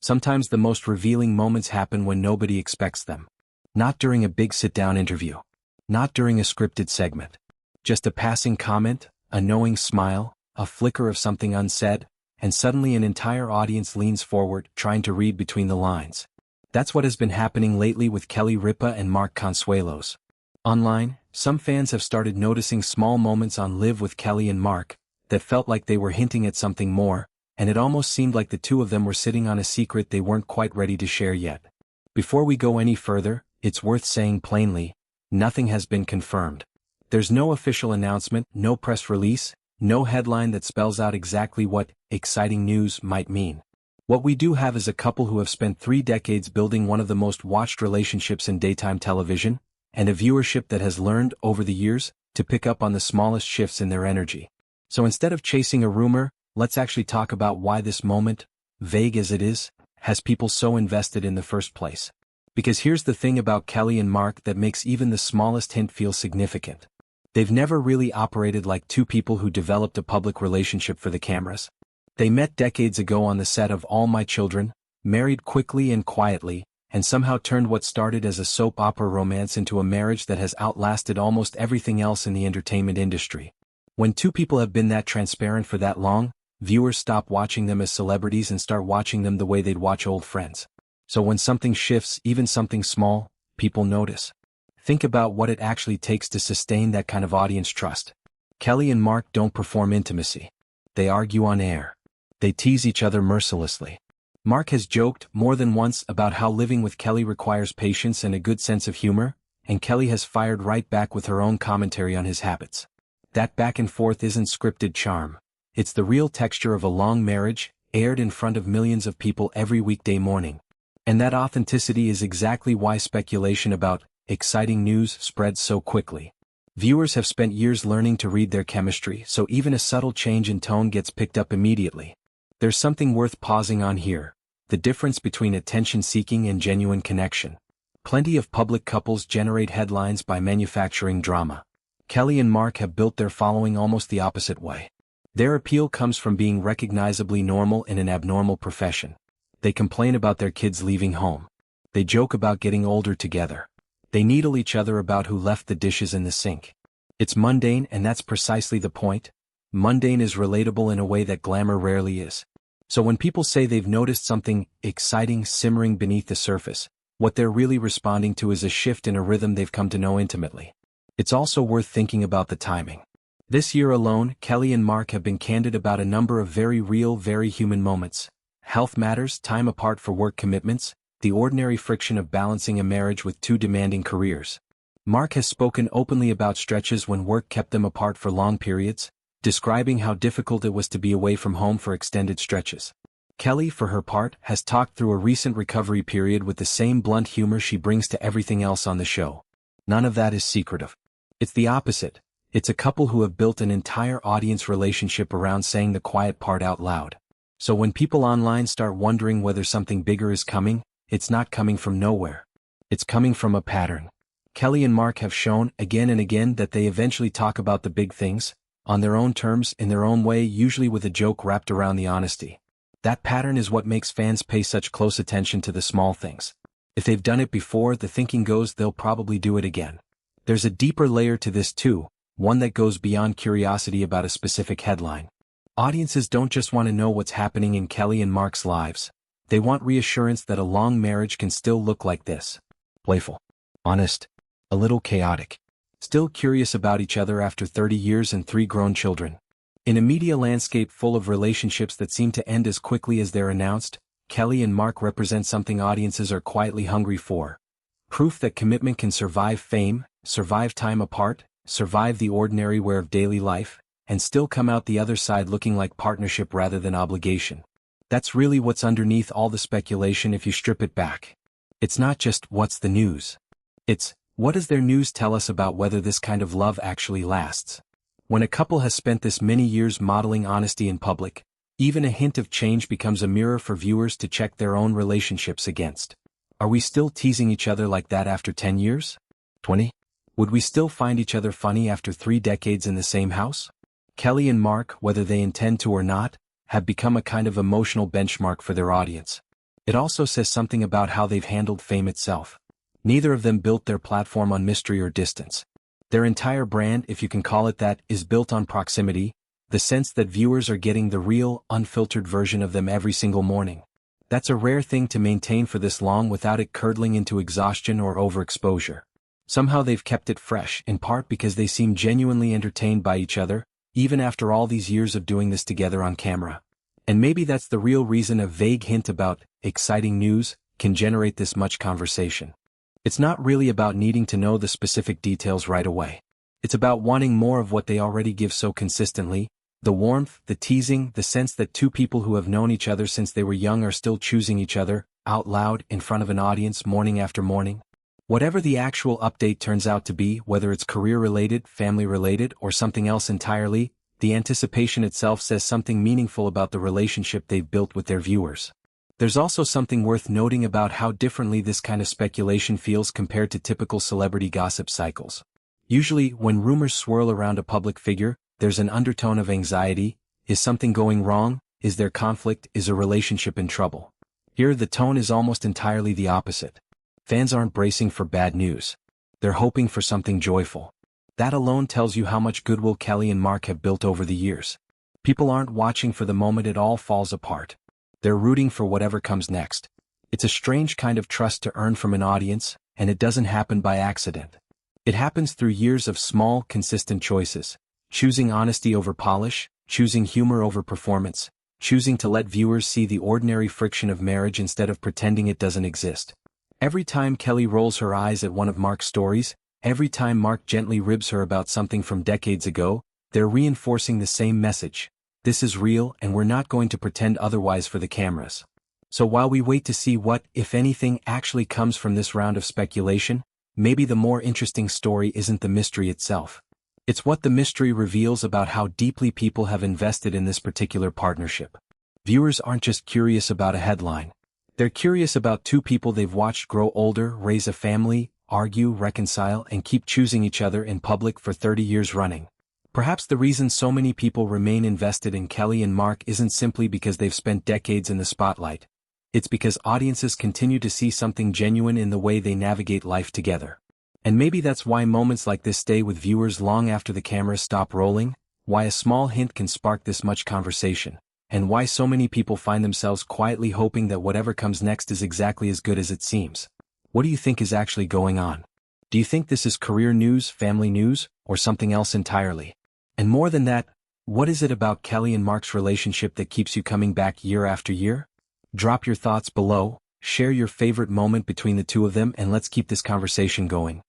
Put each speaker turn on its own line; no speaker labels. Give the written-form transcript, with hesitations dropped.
Sometimes the most revealing moments happen when nobody expects them. Not during a big sit-down interview. Not during a scripted segment. Just a passing comment, a knowing smile, a flicker of something unsaid, and suddenly an entire audience leans forward, trying to read between the lines. That's what has been happening lately with Kelly Ripa and Mark Consuelos. Online, some fans have started noticing small moments on Live with Kelly and Mark that felt like they were hinting at something more, and it almost seemed like the two of them were sitting on a secret they weren't quite ready to share yet. Before we go any further, it's worth saying plainly, nothing has been confirmed. There's no official announcement, no press release, no headline that spells out exactly what exciting news might mean. What we do have is a couple who have spent 3 decades building one of the most watched relationships in daytime television, and a viewership that has learned, over the years, to pick up on the smallest shifts in their energy. So instead of chasing a rumor, let's actually talk about why this moment, vague as it is, has people so invested in the first place. Because here's the thing about Kelly and Mark that makes even the smallest hint feel significant. They've never really operated like two people who developed a public relationship for the cameras. They met decades ago on the set of All My Children, married quickly and quietly, and somehow turned what started as a soap opera romance into a marriage that has outlasted almost everything else in the entertainment industry. When two people have been that transparent for that long, viewers stop watching them as celebrities and start watching them the way they'd watch old friends. So when something shifts, even something small, people notice. Think about what it actually takes to sustain that kind of audience trust. Kelly and Mark don't perform intimacy. They argue on air. They tease each other mercilessly. Mark has joked more than once about how living with Kelly requires patience and a good sense of humor, and Kelly has fired right back with her own commentary on his habits. That back and forth isn't scripted charm. It's the real texture of a long marriage, aired in front of millions of people every weekday morning. And that authenticity is exactly why speculation about exciting news spreads so quickly. Viewers have spent years learning to read their chemistry, so even a subtle change in tone gets picked up immediately. There's something worth pausing on here: the difference between attention-seeking and genuine connection. Plenty of public couples generate headlines by manufacturing drama. Kelly and Mark have built their following almost the opposite way. Their appeal comes from being recognizably normal in an abnormal profession. They complain about their kids leaving home. They joke about getting older together. They needle each other about who left the dishes in the sink. It's mundane, and that's precisely the point. Mundane is relatable in a way that glamour rarely is. So when people say they've noticed something exciting simmering beneath the surface, what they're really responding to is a shift in a rhythm they've come to know intimately. It's also worth thinking about the timing. This year alone, Kelly and Mark have been candid about a number of very real, very human moments. Health matters, time apart for work commitments, the ordinary friction of balancing a marriage with two demanding careers. Mark has spoken openly about stretches when work kept them apart for long periods, describing how difficult it was to be away from home for extended stretches. Kelly, for her part, has talked through a recent recovery period with the same blunt humor she brings to everything else on the show. None of that is secretive. It's the opposite. It's a couple who have built an entire audience relationship around saying the quiet part out loud. So when people online start wondering whether something bigger is coming, it's not coming from nowhere. It's coming from a pattern. Kelly and Mark have shown, again and again, that they eventually talk about the big things, on their own terms, in their own way, usually with a joke wrapped around the honesty. That pattern is what makes fans pay such close attention to the small things. If they've done it before, the thinking goes they'll probably do it again. There's a deeper layer to this too, one that goes beyond curiosity about a specific headline. Audiences don't just want to know what's happening in Kelly and Mark's lives. They want reassurance that a long marriage can still look like this. Playful. Honest. A little chaotic. Still curious about each other after 30 years and 3 grown children. In a media landscape full of relationships that seem to end as quickly as they're announced, Kelly and Mark represent something audiences are quietly hungry for. Proof that commitment can survive fame, survive time apart, survive the ordinary wear of daily life, and still come out the other side looking like partnership rather than obligation. That's really what's underneath all the speculation if you strip it back. It's not just what's the news. It's what does their news tell us about whether this kind of love actually lasts? When a couple has spent this many years modeling honesty in public, even a hint of change becomes a mirror for viewers to check their own relationships against. Are we still teasing each other like that after 10 years? 20? Would we still find each other funny after 3 decades in the same house? Kelly and Mark, whether they intend to or not, have become a kind of emotional benchmark for their audience. It also says something about how they've handled fame itself. Neither of them built their platform on mystery or distance. Their entire brand, if you can call it that, is built on proximity, the sense that viewers are getting the real, unfiltered version of them every single morning. That's a rare thing to maintain for this long without it curdling into exhaustion or overexposure. Somehow they've kept it fresh, in part because they seem genuinely entertained by each other, even after all these years of doing this together on camera. And maybe that's the real reason a vague hint about exciting news can generate this much conversation. It's not really about needing to know the specific details right away. It's about wanting more of what they already give so consistently, the warmth, the teasing, the sense that two people who have known each other since they were young are still choosing each other, out loud, in front of an audience morning after morning. Whatever the actual update turns out to be, whether it's career-related, family-related, or something else entirely, the anticipation itself says something meaningful about the relationship they've built with their viewers. There's also something worth noting about how differently this kind of speculation feels compared to typical celebrity gossip cycles. Usually, when rumors swirl around a public figure, there's an undertone of anxiety. Is something going wrong? Is there conflict? Is a relationship in trouble? Here, the tone is almost entirely the opposite. Fans aren't bracing for bad news. They're hoping for something joyful. That alone tells you how much goodwill Kelly and Mark have built over the years. People aren't watching for the moment it all falls apart. They're rooting for whatever comes next. It's a strange kind of trust to earn from an audience, and it doesn't happen by accident. It happens through years of small, consistent choices. Choosing honesty over polish, choosing humor over performance, choosing to let viewers see the ordinary friction of marriage instead of pretending it doesn't exist. Every time Kelly rolls her eyes at one of Mark's stories, every time Mark gently ribs her about something from decades ago, they're reinforcing the same message. This is real, and we're not going to pretend otherwise for the cameras. So while we wait to see what, if anything, actually comes from this round of speculation, maybe the more interesting story isn't the mystery itself. It's what the mystery reveals about how deeply people have invested in this particular partnership. Viewers aren't just curious about a headline. They're curious about two people they've watched grow older, raise a family, argue, reconcile, and keep choosing each other in public for 30 years running. Perhaps the reason so many people remain invested in Kelly and Mark isn't simply because they've spent decades in the spotlight. It's because audiences continue to see something genuine in the way they navigate life together. And maybe that's why moments like this stay with viewers long after the cameras stop rolling, why a small hint can spark this much conversation, and why so many people find themselves quietly hoping that whatever comes next is exactly as good as it seems. What do you think is actually going on? Do you think this is career news, family news, or something else entirely? And more than that, what is it about Kelly and Mark's relationship that keeps you coming back year after year? Drop your thoughts below, share your favorite moment between the two of them, and let's keep this conversation going.